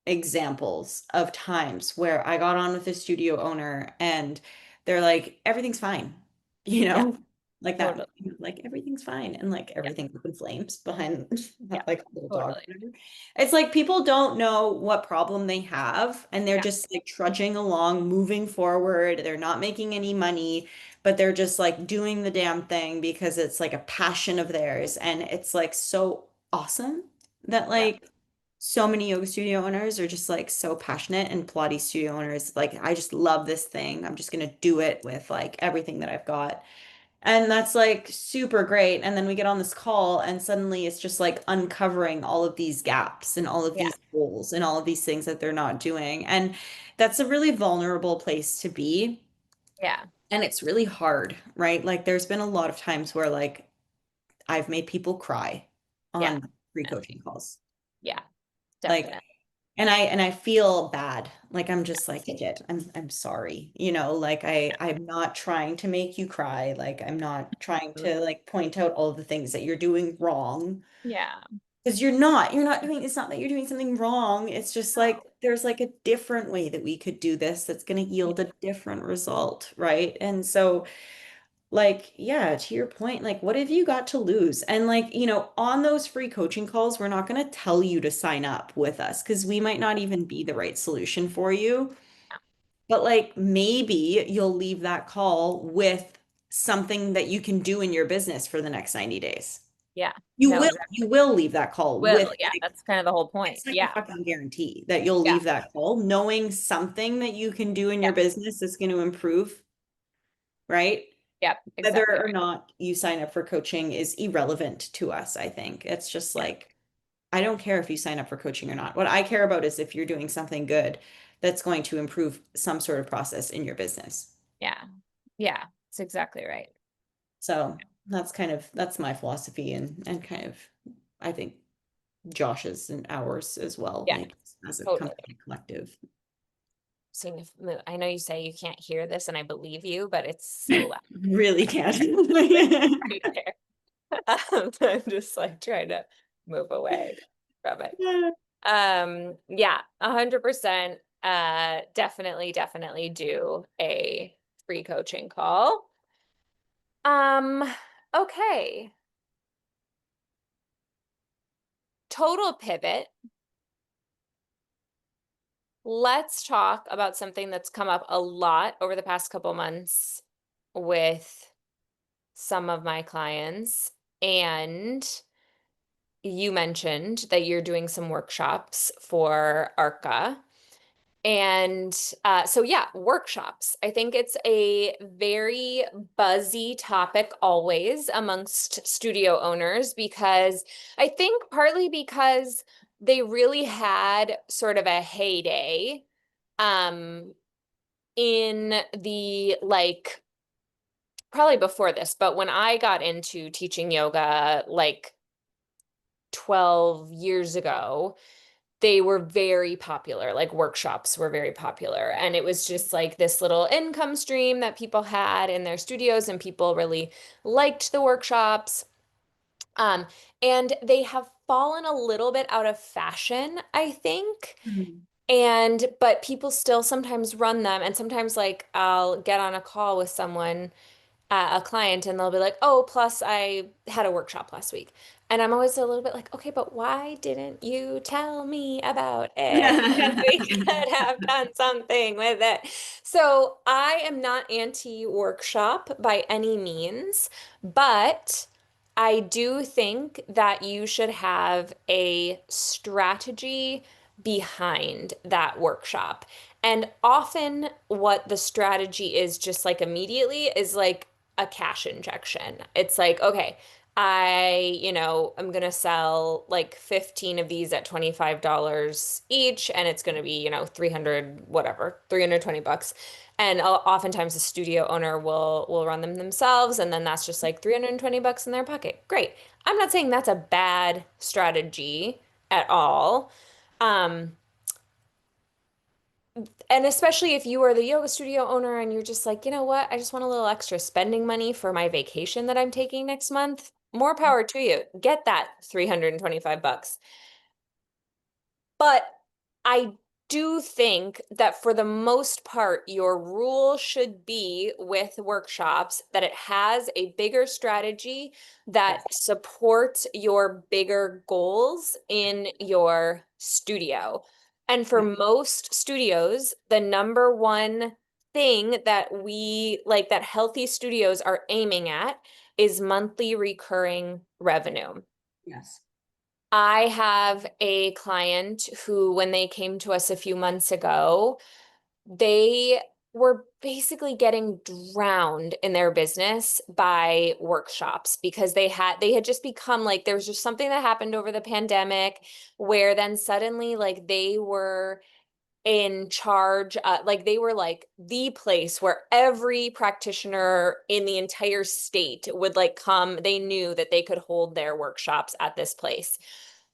examples of times where I got on with a studio owner and they're like, everything's fine, you yeah, know, like that, totally. like everything's fine. And like Yeah, everything's up in flames behind yeah, like a little dog. totally. It's like people don't know what problem they have and they're Yeah, just like trudging along, moving forward. They're not making any money, but they're just like doing the damn thing because it's like a passion of theirs. And it's like so awesome that yeah, like so many yoga studio owners are just like so passionate, and Pilates studio owners like, I just love this thing. I'm just gonna do it with like everything that I've got. And that's like super great. And then we get on this call and suddenly it's just like uncovering all of these gaps and all of yeah, these holes and all of these things that they're not doing. And that's a really vulnerable place to be. yeah, And it's really hard, right? Like there's been a lot of times where like I've made people cry yeah, on free coaching calls. yeah, Like, definitely. and I feel bad. Like I'm just like, I did. I'm sorry. Like I'm not trying to make you cry. Like I'm not trying to like point out all the things that you're doing wrong. Yeah. Because you're not doing, it's not that you're doing something wrong. It's just like there's like a different way that we could do this that's going to yield a different result, right? And so like, yeah, to your point, like, what have you got to lose? And like, on those free coaching calls, we're not going to tell you to sign up with us because we might not even be the right solution for you. But like, maybe you'll leave that call with something that you can do in your business for the next 90 days. Yeah. You No, will, exactly. you will leave that call with, Will. Yeah, like, that's kind of the whole point. it's like a Yeah. fucking guarantee that you'll Yeah. leave that call knowing something that you can do in Yeah. your business that's going to improve, right? Yeah. Whether Exactly or right. not you sign up for coaching is irrelevant to us, I think. It's just Yeah. like, I don't care if you sign up for coaching or not. What I care about is if you're doing something good that's going to improve some sort of process in your business. Yeah. Yeah. It's exactly right. So that's my philosophy and kind of I think Josh's and ours as well, Yeah. like as a Totally. company collective. Seeing if I know you say you can't hear this, and I believe you, but it's so loud. Really can't. Like right there. I'm just like trying to move away from it. Yeah, 100%. Definitely do a free coaching call. Um, okay. Total pivot. Let's talk about something that's come up a lot over the past couple months with some of my clients. And you mentioned that you're doing some workshops for ARCA. And so, yeah, workshops. I think it's a very buzzy topic always amongst studio owners because I think partly because they really had sort of a heyday um, in the like probably before this, but when I got into teaching yoga like 12 years ago, they were very popular. Like workshops were very popular. And it was just like this little income stream that people had in their studios, and people really liked the workshops. Um, and they have fallen a little bit out of fashion, I think. Mhm. But people still sometimes run them. And sometimes, like, I'll get on a call with someone, a client, and they'll be like, oh, plus I had a workshop last week. And I'm always a little bit like, okay, but why didn't you tell me about it? Because we could have done something with it. So I am not anti-workshop by any means, but I do think that you should have a strategy behind that workshop. And often, what the strategy is, just like immediately, is like a cash injection. It's like, okay, I'm gonna sell like 15 of these at $25 each, and it's gonna be, 300, whatever, 320 bucks. And oftentimes the studio owner will run them themselves, and then that's just like 320 bucks in their pocket. Great. I'm not saying that's a bad strategy at all. Um, and especially if you are the yoga studio owner and you're just like, you know what, I just want a little extra spending money for my vacation that I'm taking next month. More power to you. Get that 325 bucks. But I do think that for the most part, your rule should be with workshops that it has a bigger strategy that Yes. supports your bigger goals in your studio. And for Yeah. most studios, the number one thing that we like that healthy studios are aiming at is monthly recurring revenue. Yes. I have a client who, when they came to us a few months ago, they were basically getting drowned in their business by workshops because they had just become like there was just something that happened over the pandemic where then suddenly like they were in charge, like they were like the place where every practitioner in the entire state would like come. They knew that they could hold their workshops at this place.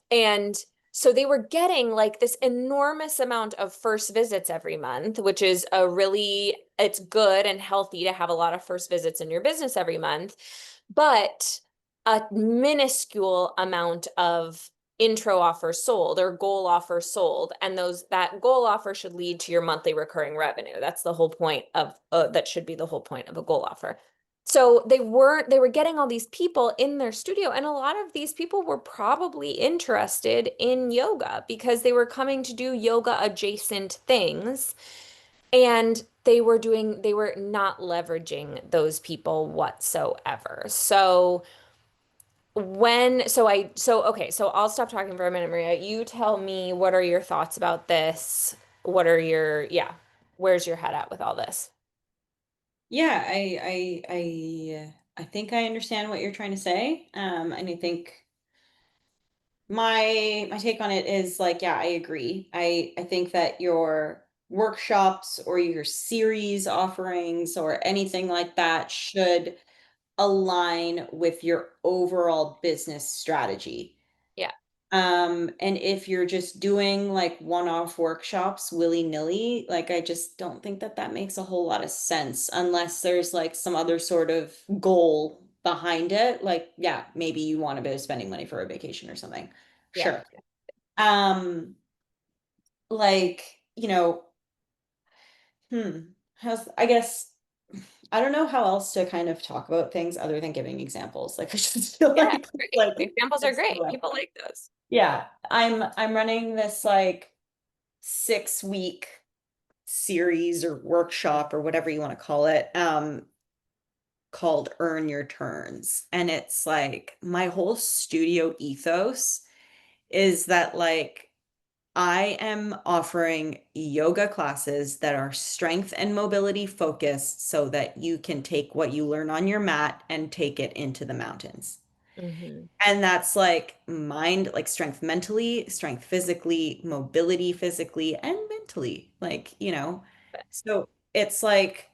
And so they were getting like this enormous amount of first visits every month, which is it's good and healthy to have a lot of first visits in your business every month, but a minuscule amount of intro offer sold or goal offer sold, and that goal offer should lead to your monthly recurring revenue. That's the whole point of that should be the whole point of a goal offer. So they were getting all these people in their studio, and a lot of these people were probably interested in yoga because they were coming to do yoga adjacent things, and they were not leveraging those people whatsoever. So So I'll stop talking for a minute, Maria. You tell me, what are your thoughts about this? What are your, yeah, where's your head at with all this? Yeah, I think I understand what you're trying to say. And I think my take on it is like, yeah, I agree. I think that your workshops or your series offerings or anything like that should align with your overall business strategy. Yeah. And if you're just doing like one-off workshops willy-nilly, like I just don't think that that makes a whole lot of sense unless there's like some other sort of goal behind it. Like, yeah, maybe you want a bit of spending money for a vacation or something. Yeah. Sure. Um, like, hmm, how's I guess I don't know how else to kind of talk about things other than giving examples. Like I just feel Yeah, great. like Examples are it's the great. way. People like those. Yeah, I'm running this like 6 week series or workshop or whatever you want to call it, called Earn Your Turns. And it's like my whole studio ethos is that like I am offering yoga classes that are strength and mobility focused so that you can take what you learn on your mat and take it into the mountains. Hmm. And that's like mind, like strength mentally, strength physically, mobility physically, and mentally. So it's like,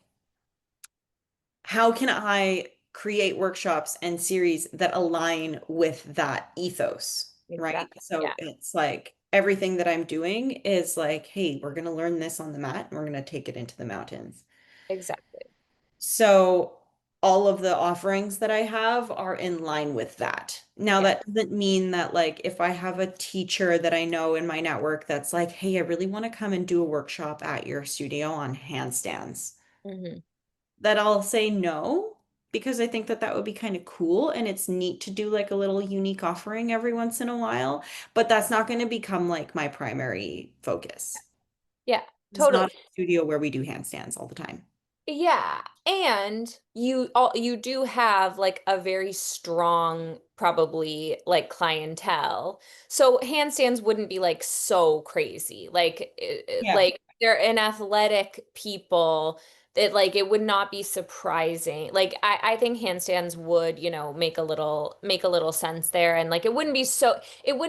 how can I create workshops and series that align with that ethos, right? Exactly. So Yeah, it's like everything that I'm doing is like, hey, we're going to learn this on the mat and we're going to take it into the mountains. exactly. So all of the offerings that I have are in line with that. Now, Yeah. that doesn't mean that like if I have a teacher that I know in my network that's like, hey, I really want to come and do a workshop at your studio on handstands, Hmm. that I'll say no because I think that that would be kind of cool and it's neat to do like a little unique offering every once in a while, but that's not going to become like my primary focus. Yeah, It's not totally. a studio where we do handstands all the time. Yeah, and you do have like a very strong probably like clientele. So handstands wouldn't be like so crazy. Yeah. Like they're an athletic people that like it would not be surprising. Like I think handstands would, make a little sense there, and like it wouldn't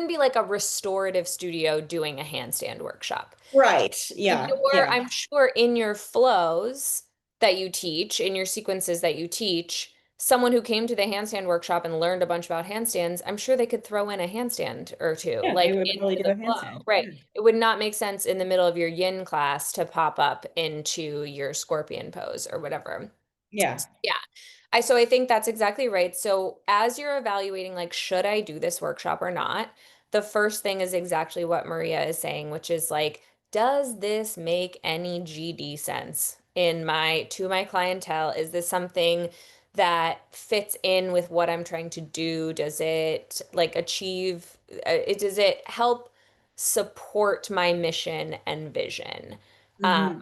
be like a restorative studio doing a handstand workshop. Right. Yeah. Yeah. I'm sure in your flows that you teach, in your sequences that you teach, someone who came to the handstand workshop and learned a bunch about handstands, I'm sure they could throw in a handstand or two, Yeah, they like would probably into do the a flow, handstand. right? Yeah. It would not make sense in the middle of your yin class to pop up into your scorpion pose or whatever. Yeah. Yeah. So I think that's exactly right. So as you're evaluating, like, should I do this workshop or not? The first thing is exactly what Maria is saying, which is like, does this make any GD sense to my clientele? Is this something that fits in with what I'm trying to do? Does it like does it help support my mission and vision? Hmm.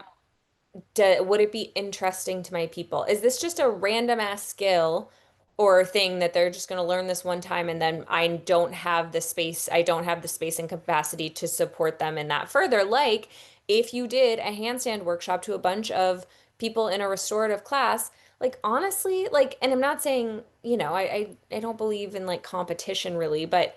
Would it be interesting to my people? Is this just a random ass skill or thing that they're just going to learn this one time and then I don't have the space and capacity to support them in that further? Like if you did a handstand workshop to a bunch of people in a restorative class, like honestly, like, and I'm not saying, I don't believe in like competition really, but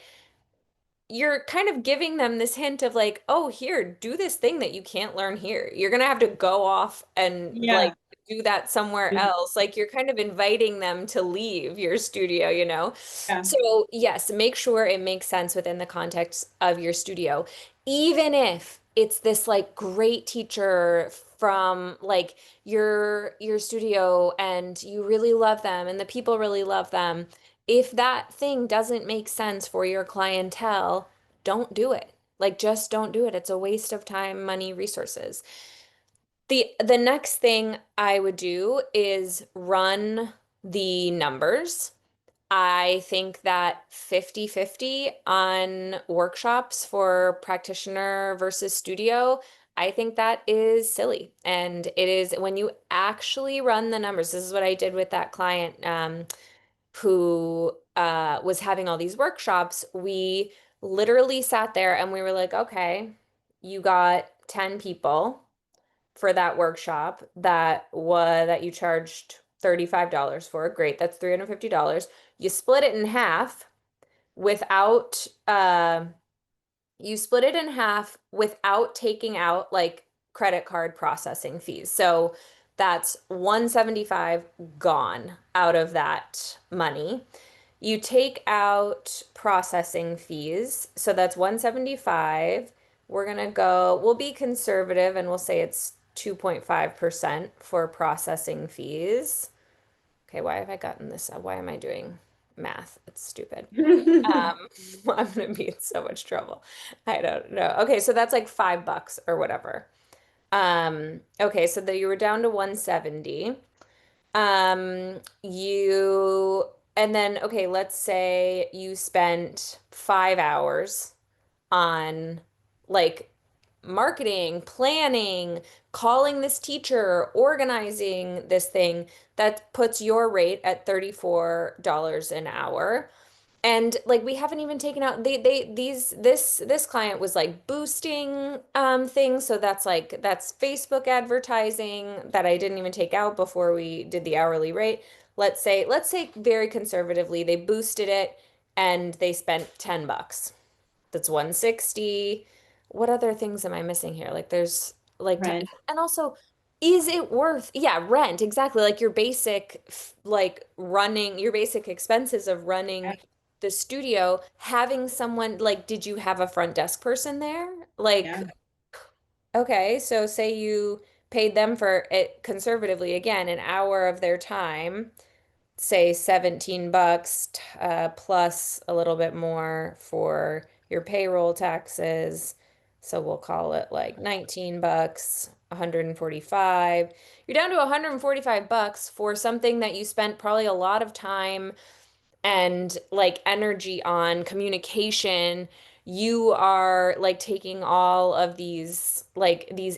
you're kind of giving them this hint of like, oh, here, do this thing that you can't learn here. You're gonna have to go off and Yeah. like do that somewhere else. Like you're kind of inviting them to leave your studio, you know? Yeah. So, yes, make sure it makes sense within the context of your studio. Even if it's this like great teacher from like your studio and you really love them and the people really love them, if that thing doesn't make sense for your clientele, don't do it. Like just don't do it. It's a waste of time, money, resources. The next thing I would do is run the numbers. I think that 50-50 on workshops for practitioner versus studio, I think that is silly. And it is when you actually run the numbers. This is what I did with that client. who was having all these workshops, we literally sat there and we were like, okay, you got 10 people for that workshop that you charged $35 for. Great, that's $350. You split it in half without you split it in half without taking out like credit card processing fees. So that's 175 gone out of that money. You take out processing fees. So that's 175. We'll be conservative and we'll say it's 2.5% for processing fees. Okay, why have I gotten this? Why am I doing math? It's stupid. I'm gonna be in so much trouble. I don't know. Okay, so that's like $5 or whatever. Okay, so that you were down to 170. You and then okay, let's say you spent 5 hours on like marketing, planning, calling this teacher, organizing this thing. That puts your rate at $34 an hour. And like we haven't even taken out this client was like boosting things. So that's Facebook advertising that I didn't even take out before we did the hourly rate. Let's say very conservatively, they boosted it and they spent $10. That's 160. What other things am I missing here? Like there's like Right. and also is it worth yeah, rent, exactly. Like your basic like running your basic expenses of running the studio, having someone like did you have a front desk person there? Like Yeah. okay, so say you paid them for it conservatively again, an hour of their time, say $17 plus a little bit more for your payroll taxes. So we'll call it like $19, 145. You're down to 145 bucks for something that you spent probably a lot of time and like energy on communication. You are like taking all of these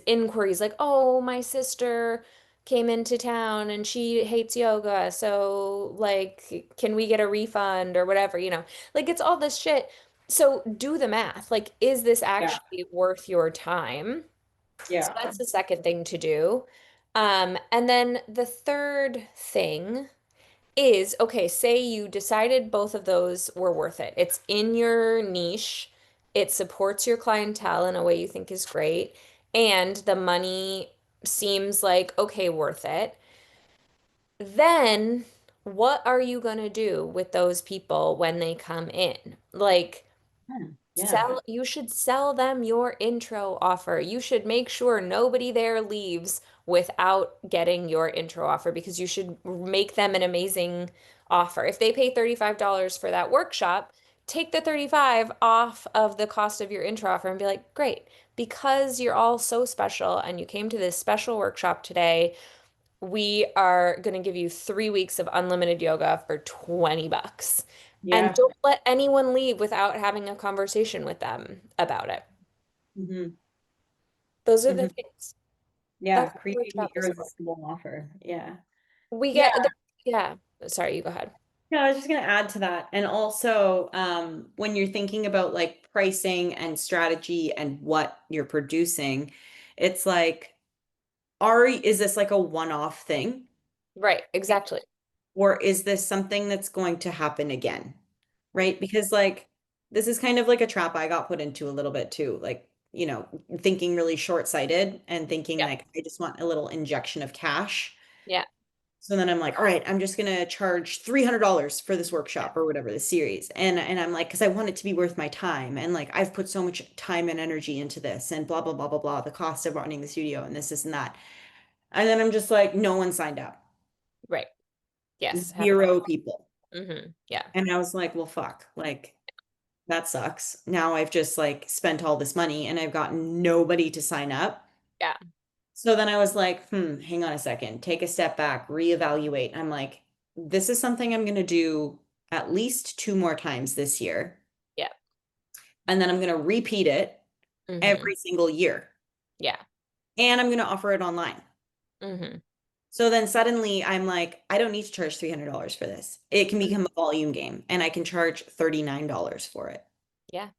inquiries like, "Oh, my sister came into town and she hates yoga. So like, can we get a refund or whatever, Like it's all this shit. So do the math. Like, is this Yeah. actually worth your time? So Yeah. that's the second thing to do. And then the third thing is okay, say you decided both of those were worth it. It's in your niche, it supports your clientele in a way you think is great, and the money seems like okay, worth it. Then what are you going to do with those people when they come in? Like, Yeah. you should sell them your intro offer. You should make sure nobody there leaves without getting your intro offer because you should make them an amazing offer. If they pay $35 for that workshop, take the 35 off of the cost of your intro offer and be like, "Great, because you're all so special and you came to this special workshop today, we are going to give you 3 weeks of unlimited yoga for $20." And Yeah. don't let anyone leave without having a conversation with them about it. Hmm. Those are the Hmm. things. Yeah. That's what the Create the workshop is for. irresistible offer. Yeah. We Yeah. get the, yeah. Sorry, you go ahead. Yeah, I was just going to add to that. And also, when you're thinking about like pricing and strategy and what you're producing, it's like, is this like a one-off thing? Right, exactly. Or is this something that's going to happen again? Right? Because like this is kind of like a trap I got put into a little bit too. Like, thinking really short-sighted and thinking Yeah, like I just want a little injection of cash. yeah, So then I'm like, all right, I'm just gonna charge $300 for this workshop or whatever the series. And I'm like, because I want it to be worth my time. And like I've put so much time and energy into this and blah, blah, blah, blah, blah, the cost of running the studio and this and that. And then I'm just like, no one signed up. right. Yes, happen. Zero people. Yeah, And I was like, well, fuck, like that sucks. Now I've just like spent all this money and I've got nobody to sign up. yeah, So then I was like, hang on a second, take a step back, reevaluate. I'm like, this is something I'm going to do at least two more times this year. yeah. And then I'm going to repeat it Hmm. every single year. Yeah. And I'm going to offer it online. Hmm. So then suddenly I'm like, I don't need to charge $300 for this. It can Mhm. become a volume game and I can charge $39 for it. Yeah.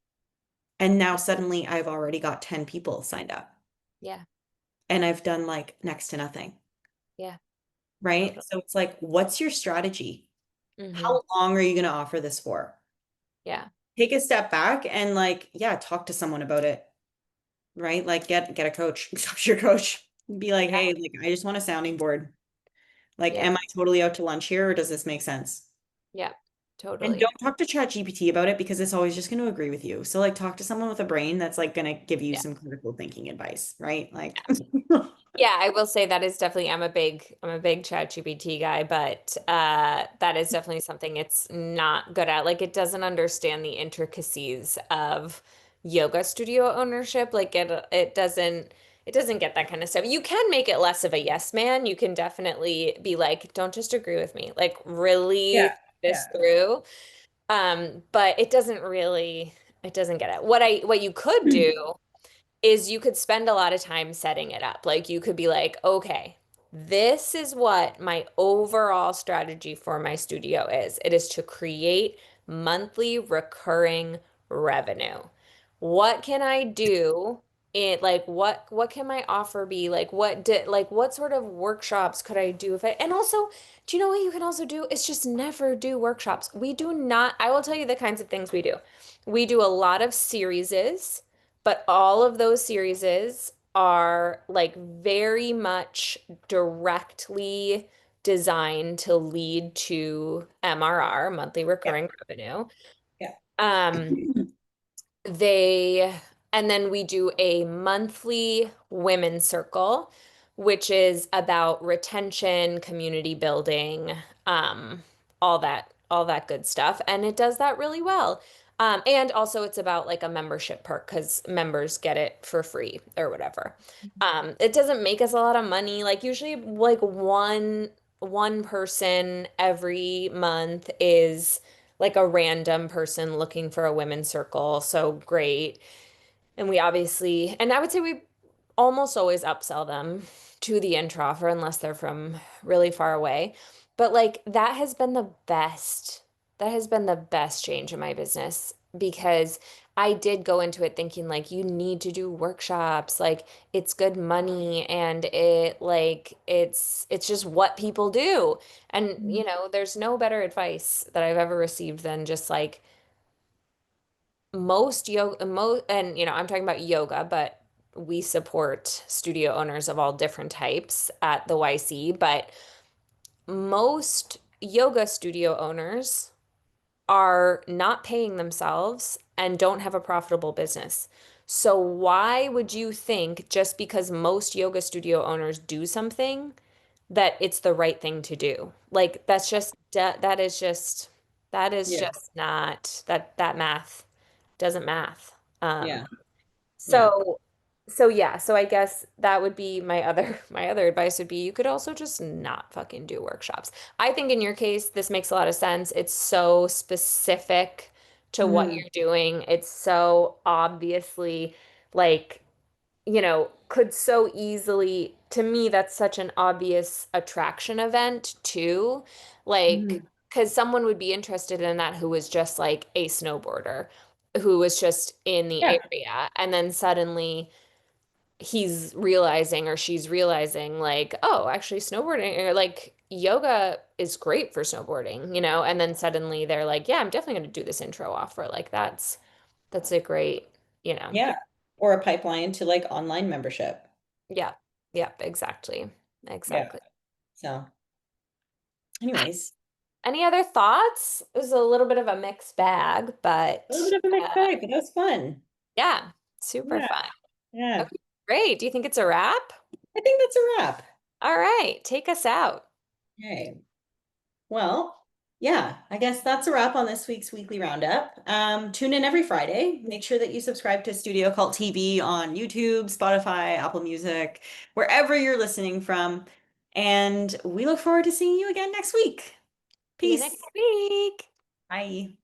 And now suddenly I've already got 10 people signed up Yeah. and I've done like next to nothing, Yeah. right? Totally. So it's like, what's your strategy? Hmm. How long are you going to offer this for? Yeah. Take a step back and like, yeah, talk to someone about it, right? Like get a coach, talk to your coach. Be like, Yeah. hey, like I just want a sounding board. Like, Yeah. am I totally out to lunch here or does this make sense? Yeah. And Totally. don't talk to ChatGPT about it because it's always just going to agree with you. So like talk to someone with a brain that's like going to give you Yeah. some critical thinking advice, right? Like Yeah, I will say that is definitely I'm a big ChatGPT guy, but that is definitely something it's not good at. Like it doesn't understand the intricacies of yoga studio ownership. Like it doesn't get that kind of stuff. You can make it less of a yes man. You can definitely be like, don't just agree with me. Like really Yeah, think this yeah. through. But it doesn't get it. What you could do is you could spend a lot of time setting it up. Like you could be like, okay, this is what my overall strategy for my studio is. It is to create monthly recurring revenue. What can I do? What can my offer be? What sort of workshops could I do if I and also do you know what you can also do? Is just never do workshops. We do not, I will tell you the kinds of things we do. We do a lot of serieses, but all of those serieses are like very much directly designed to lead to MRR, monthly Yeah, recurring revenue. yeah. Um, they, and then we do a monthly women's circle, which is about retention, community building, all that good stuff. And it does that really well. And also it's about like a membership perk because members get it for free or whatever. It doesn't make us a lot of money. Like usually like one person every month is like a random person looking for a women's circle. So great. And we obviously, and I would say we almost always upsell them to the intro offer unless they're from really far away. But like that has been the best. That has been the best change in my business because I did go into it thinking like you need to do workshops, like it's good money and it's just what people do. And Mhm. there's no better advice that I've ever received than just like most yoga, and I'm talking about yoga, but we support studio owners of all different types at the YC, but most yoga studio owners are not paying themselves and don't have a profitable business. So why would you think just because most yoga studio owners do something that it's the right thing to do? Like that is Yeah, just not that math doesn't math. Um, yeah, yeah. so yeah, so I guess that would be my other my other advice would be you could also just not fucking do workshops. I think in your case this makes a lot of sense. It's so specific to what Mhm. you're doing. It's so obviously like could so easily, to me, that's such an obvious attraction event too. Like, Mhm. because someone would be interested in that who was just like a snowboarder, who was just in the Yeah, area. And then suddenly he's realizing or she's realizing, like, oh, actually, snowboarding or like yoga is great for snowboarding. And then suddenly they're like, yeah, I'm definitely going to do this intro offer. Like, that's a great. yeah. Or a pipeline to like online membership. Yeah. Yeah, exactly. Yeah. Exactly. So, anyways, Any other thoughts? It was a little bit of a mixed bag, a little but bit of a mixed bag, but that was fun. yeah, super Yeah, fun. yeah. Okay, great. Do you think it's a wrap? I think that's a wrap. All right, take us out. Okay. Well, yeah, I guess that's a wrap on this week's weekly roundup. Tune in every Friday. Make sure that you subscribe to Studio Cult TV on YouTube, Spotify, Apple Music, wherever you're listening from. And we look forward to seeing you again next week. See you next Peace. week. Bye.